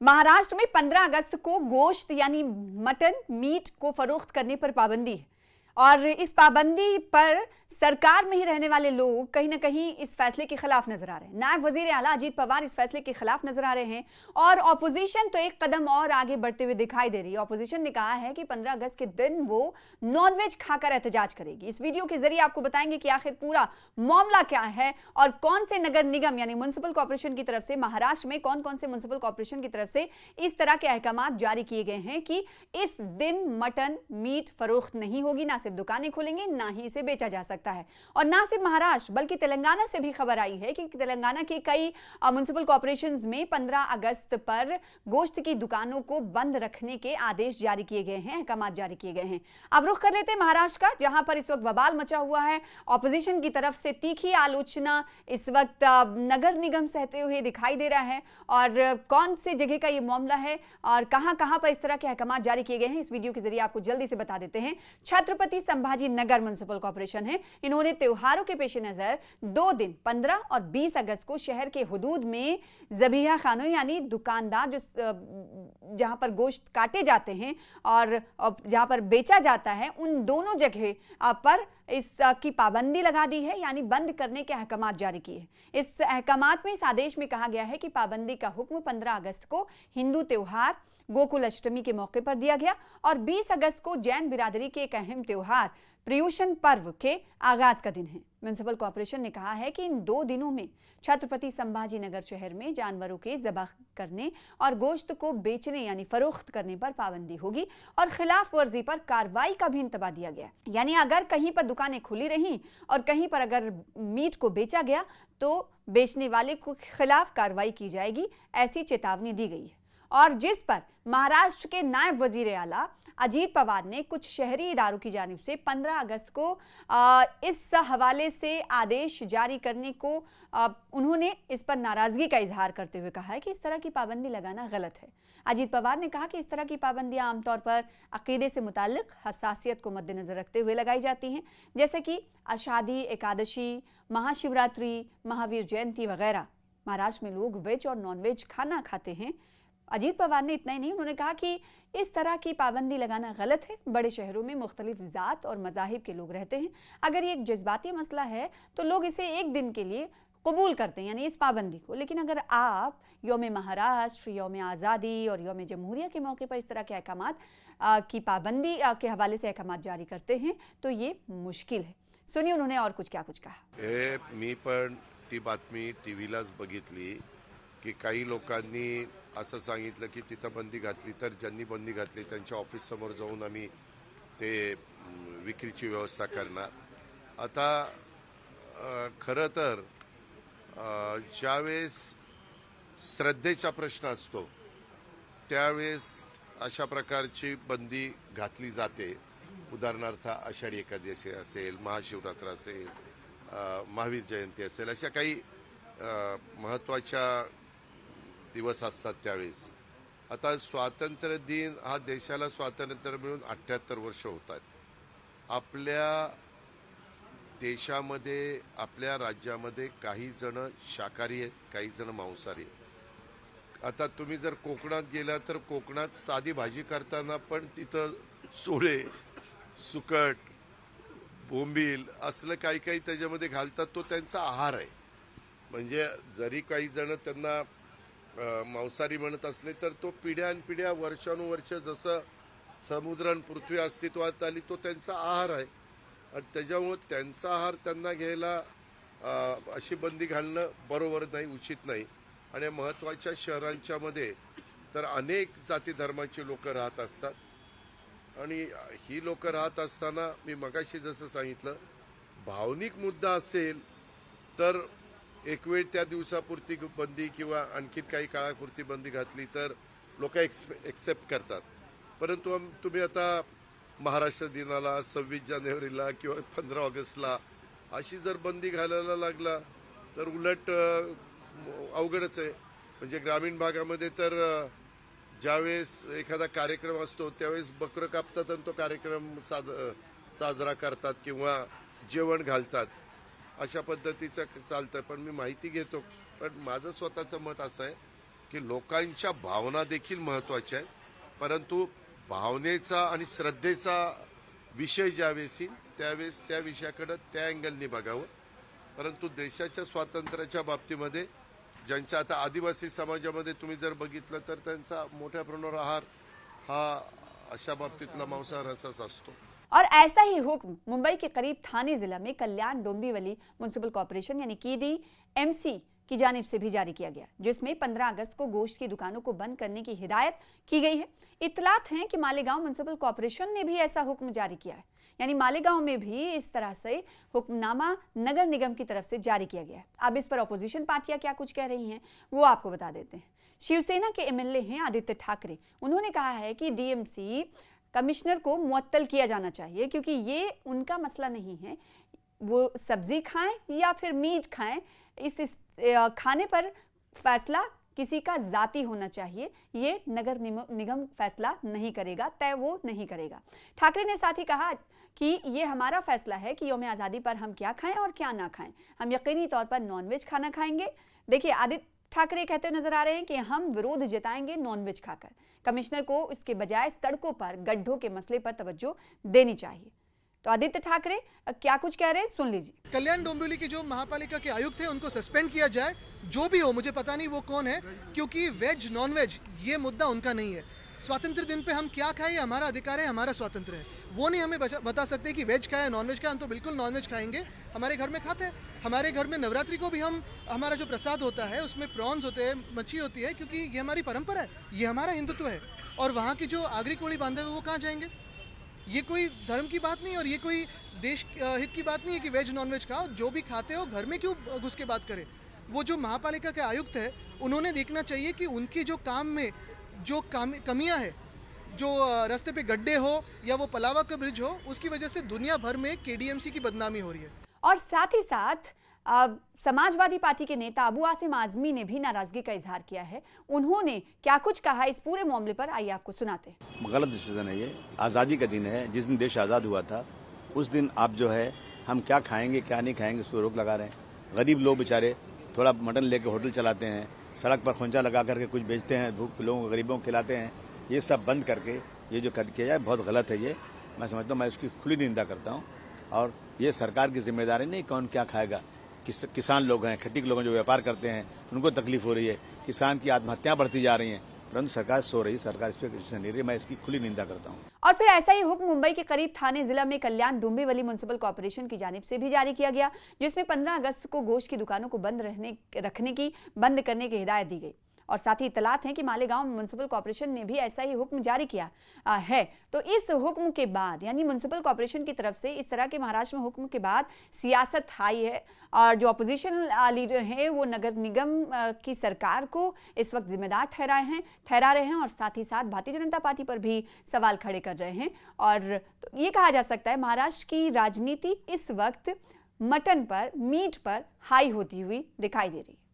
महाराष्ट्र में 15 अगस्त को गोश्त यानी मटन मीट को फरोख्त करने पर पाबंदी है और इस पाबंदी पर सरकार में ही रहने वाले लोग कहीं ना कहीं इस फैसले के खिलाफ नजर आ रहे हैं। नायब वजीर आला अजीत पवार इस फैसले के खिलाफ नजर आ रहे हैं और ऑपोजिशन तो एक कदम और आगे बढ़ते हुए दिखाई दे रही है। ऑपोजिशन ने कहा है कि 15 अगस्त के दिन वो नॉनवेज खाकर एहतजाज करेगी। इस वीडियो के जरिए आपको बताएंगे कि आखिर पूरा मामला क्या है और कौन से नगर निगम यानी म्युनिसिपल कॉर्पोरेशन की तरफ से महाराष्ट्र में कौन कौन से म्युनिसिपल कॉर्पोरेशन की तरफ से इस तरह के अहकाम जारी किए गए हैं कि इस दिन मटन मीट फरोख्त नहीं होगी। ना सिर्फ दुकानें खुलेंगी, ना ही इसे बेचा जा सकता है। और ना सिर्फ महाराष्ट्र बल्कि तेलंगाना से भी खबर आई है कि तेलंगाना के कई म्युनिसिपल कॉर्पोरेशंस में 15 अगस्त पर गोश्त की दुकानों को बंद रखने के आदेश जारी किए गए हैं, अहकाम जारी किए गए हैं। अब रुख कर लेते हैं महाराष्ट्र का, जहां पर इस वक्त बवाल मचा हुआ है। ऑपोजिशन की तरफ से तीखी आलोचना इस वक्त नगर निगम सहते हुए दिखाई दे रहा है और कौन से जगह का ये मामला है और कहां कहां पर इस तरह के अहकाम जारी किए गए हैं, इस वीडियो के जरिए आपको जल्दी से बता देते हैं। छत्रपति संभाजी नगर म्युनिसिपल कॉर्पोरेशन है, इन्होंने त्योहारों के पेश नजर 2 दिन 15 और 20 अगस्त को शहर के हुदूद में ज़बीहा खानों यानी दुकानदार जो जहां पर गोश्त काटे जाते हैं और जहां पर बेचा जाता है, उन दोनों जगह पर इसकी पाबंदी लगा दी है, यानी बंद करने के अहकाम जारी किए हैं। इस अहकाम में, इस आदेश में कहा गया है कि पाबंदी का हुक्म 15 अगस्त को हिंदू त्योहार गोकुल अष्टमी के मौके पर दिया गया और 20 अगस्त को जैन बिरादरी के एक अहम त्योहार पर्युषण पर्व के आगाज का दिन है। म्युनिसिपल कॉर्पोरेशन ने कहा है कि इन 2 दिनों में छत्रपति संभाजी नगर शहर में जानवरों के ज़बाह करने और गोश्त को बेचने यानी फरोख्त करने पर पाबंदी होगी और खिलाफ वर्जी पर कार्रवाई का भी इंतबा दिया गया। यानी अगर कहीं पर दुकानें खुली रहीं और कहीं पर अगर मीट को बेचा गया तो बेचने वाले को खिलाफ कार्रवाई की जाएगी, ऐसी चेतावनी दी गई है। और जिस पर महाराष्ट्र के नायब वजीर आला अजीत पवार ने कुछ शहरी इदारों की जानिब से 15 अगस्त को इस हवाले से आदेश जारी करने को उन्होंने इस पर नाराजगी का इजहार करते हुए कहा है कि इस तरह की पाबंदी लगाना गलत है। अजीत पवार ने कहा कि इस तरह की पाबंदियां आमतौर पर अकीदे से मुताल्लिक हसासियत को मद्देनजर रखते हुए लगाई जाती हैं, जैसे कि आषाढ़ी एकादशी, महाशिवरात्रि, महावीर जयंती वगैरह। महाराष्ट्र में लोग वेज और नॉन वेज खाना खाते हैं। अजीत पवार ने इतना ही नहीं, उन्होंने कहा कि इस तरह की पाबंदी लगाना गलत है। बड़े शहरों में मुख्तलिफ ज़ात और मज़ाहिब के लोग रहते हैं। अगर ये एक जज्बाती मसला है तो लोग इसे एक दिन के लिए कबूल करते हैं, यानी इस पाबंदी को। लेकिन अगर आप यौम महाराष्ट्र, यौम आज़ादी और यौम जमहूरिया के मौके पर इस तरह के अहकाम की पाबंदी के हवाले से अहकाम जारी करते हैं तो ये मुश्किल है। सुनिए उन्होंने और कुछ कहा। मी पण ती बातमी टीव्हीलाच बघितली की काही लोकांनी असं सांगितलं की तिथं बंदी घातली तर ज्यांनी बंदी घातली त्यांच्या ऑफिस समोर जाऊन आम्ही ते विक्रीची व्यवस्था करणार। आता खरं तर ज्यावेळेस श्रद्धेचा प्रश्न असतो त्यावेळेस अशा प्रकारची बंदी घातली जाते। उदाहरणार्थ आषाढी एकादशी असेल, महाशिवरात्र असेल, महावीर जयंती असेल, अशा काही महत्त्वाच्या दिवस असतात त्यावेळेस। आता स्वातंत्र्य दिन हा देशाला स्वातंत्र्य मिळून 78 वर्ष होत आहेत। आपल्या देशामध्ये, आपल्या राज्यामध्ये काही जण शाकाहारी आहेत, काही जण मांसाहारी आहेत। आता तुम्ही जर कोकणात गेला तर कोकणात साधी भाजी करताना पण तिथं सोळे, सुकट, बोंबील असलं काही काही त्याच्यामध्ये घालतात, तो त्यांचा आहार आहे। म्हणजे जरी काही जण त्यांना मांसाहारी म्हणत असले तर तो पिढ्यानपिढ्या वर्षानुवर्ष जसं समुद्र आणि पृथ्वी अस्तित्वात आली तो त्यांचा आहार आहे आणि त्याच्यामुळे त्यांचा आहार त्यांना घ्यायला अशी बंदी घालणं बरोबर नाही, उचित नाही। आणि महत्त्वाच्या शहरांच्या मध्ये तर अनेक जाती धर्माची लोक राहत असतात आणि ही लोक राहत असताना मी मगाशी जसं सांगितलं, भावनिक मुद्दा असेल तर एक वेळ त्या दिवसापुरती बंदी किंवा आणखी काही काळापुरती बंदी घातली तर लोक एक्सेप्ट करतात। परंतु तुम्ही आता महाराष्ट्र दिनाला, 26 जानेवारीला किंवा 15 ऑगस्टला अशी जर बंदी घालायला लागला तर उलट अवघडच आहे। म्हणजे ग्रामीण भागामध्ये तर ज्यावेळेस एखादा कार्यक्रम असतो त्यावेळेस बकरं कापतात आणि तो कार्यक्रम साजरा करतात किंवा जेवण घालतात, अशा पद्धतीचं चालतं। पण मी माहिती घेतो, पण माझं स्वतःचं मत असं आहे की लोकांच्या भावना देखील महत्त्वाच्या आहेत, परंतु भावनेचा आणि श्रद्धेचा विषय ज्यावेळेस येईल त्यावेळेस त्या विषयाकडे त्या अँगलनी बघावं. परंतु देशाच्या स्वातंत्र्याच्या बाबतीमध्ये ज्यांच्या आता आदिवासी समाजामध्ये तुम्ही जर बघितलं तर त्यांचा मोठ्या प्रमाणावर आहार हा अशा बाबतीतला मांसाहाराचाच असतो. और ऐसा ही हुक्म मुंबई के करीब थाने जिला में कल्याण डोंबिवली म्युनिसिपल कॉर्पोरेशन यानी KDMC की जानिब से भी जारी किया गया, जिसमें 15 अगस्त को गोश्त की दुकानों को बंद करने की हिदायत की गई है. इतलात है कि मालेगांव म्युनिसिपल कॉर्पोरेशन ने भी ऐसा हुक्म जारी किया है, यानी मालेगांव में भी इस तरह से हुक्मनामा नगर निगम की तरफ से जारी किया गया है. अब इस पर अपोजिशन पार्टियां क्या कुछ कह रही हैं वो आपको बता देते हैं. शिवसेना के MLA हैं आदित्य ठाकरे. उन्होंने कहा है कि DMC कमिश्नर को मुअत्तल किया जाना चाहिए, क्योंकि ये उनका मसला नहीं है. वो सब्जी खाएं या फिर मीट खाएं, इस खाने पर फैसला किसी का जाती होना चाहिए. ये नगर निगम फैसला नहीं करेगा, तय वो नहीं करेगा. ठाकरे ने साथ ही कहा कि ये हमारा फैसला है कि यौम आज़ादी पर हम क्या खाएं और क्या ना खाएं. हम यकीनी तौर पर नॉनवेज खाना खाएंगे. देखिए, आदित्य ठाकरे कहते नजर आ रहे हैं कि हम विरोध जताएंगे नॉनवेज खाकर. कमिश्नर को इसके बजाय सड़कों पर गड्ढों के मसले पर तवज्जो देनी चाहिए. तो आदित्य ठाकरे क्या कुछ कह रहे हैं, सुन लीजिए. कल्याण डोंबिवली के जो महापालिका के आयुक्त हैं उनको सस्पेंड किया जाए, जो भी हो, मुझे पता नहीं वो कौन है, क्योंकि वेज नॉन वेज ये मुद्दा उनका नहीं है. स्वातंत्र दिन पे हम क्या खाएं, हमारा अधिकार है, हमारा स्वातंत्र है. वो नहीं हमें बता सकते कि वेज खाएं नॉन वेज खाएं. हम तो बिल्कुल नॉन वेज खाएंगे, हमारे घर में खाते हैं. हमारे घर में नवरात्रि को भी हमारा जो प्रसाद होता है उसमें प्रॉन्स होते हैं, मच्छी होती है, क्योंकि ये हमारी परंपरा है, ये हमारा हिंदुत्व है. और वहाँ की जो आगरी कोड़ी बांधे हुए वो कहाँ जाएंगे? ये कोई धर्म की बात नहीं और ये कोई देश हित की बात नहीं है कि वेज नॉन वेज खाओ. जो भी खाते हो घर में क्यों घुस के बात करें. वो जो महापालिका के आयुक्त है उन्होंने देखना चाहिए कि उनकी जो काम में जो कमियां है, जो रास्ते पे गड्ढे हो या वो पलावा का ब्रिज हो, उसकी वजह से दुनिया भर में KDMC की बदनामी हो रही है. और साथ ही साथ समाजवादी पार्टी के नेता अबू आसिम आजमी ने भी नाराजगी का इजहार किया है. उन्होंने क्या कुछ कहा इस पूरे मामले पर, आइए आपको सुनाते हैं. गलत डिसीजन है ये. आज़ादी का दिन है, जिस दिन देश आज़ाद हुआ था उस दिन आप जो है हम क्या खाएंगे क्या नहीं खाएंगे उस पर रोक लगा रहे हैं. गरीब लोग बेचारे थोड़ा मटन लेके होटल चलाते हैं, सड़क पर खोंचा लगा करके कुछ बेचते हैं, भूख लोगों को गरीबों को खिलाते हैं. ये सब बंद करके ये जो किया जाए बहुत गलत है. ये मैं समझता हूँ, मैं इसकी खुली निंदा करता हूँ. और ये सरकार की जिम्मेदारी नहीं कौन क्या खाएगा. किसान लोग हैं, खेती के लोग जो व्यापार करते हैं उनको तकलीफ हो रही है. किसान की आत्महत्याएं बढ़ती जा रही हैं, परंतु सरकार सो रही, सरकार इस पर डिसीजन ले रही है. मैं इसकी खुली निंदा करता हूँ. और फिर ऐसा ही हुक्म मुंबई के करीब थाने जिला में कल्याण डोंबिवली म्युनिसिपल कॉर्पोरेशन की जानिब से भी जारी किया गया, जिसमें 15 अगस्त को गोश्त की दुकानों को बंद करने की हिदायत दी गई. और साथ ही इतलात हैं कि मालेगांव म्युनिसिपल कॉर्पोरेशन ने भी ऐसा ही हुक्म जारी किया है. तो इस हुक्म के बाद, यानी म्युनिसिपल कॉर्पोरेशन की तरफ से इस तरह के महाराष्ट्र में हुक्म के बाद सियासत हाई है. और जो अपोजिशन लीडर हैं वो नगर निगम की सरकार को इस वक्त जिम्मेदार ठहरा रहे हैं और साथ ही साथ भारतीय जनता पार्टी पर भी सवाल खड़े कर रहे हैं. और तो ये कहा जा सकता है महाराष्ट्र की राजनीति इस वक्त मटन पर, मीट पर हाई होती हुई दिखाई दे रही है.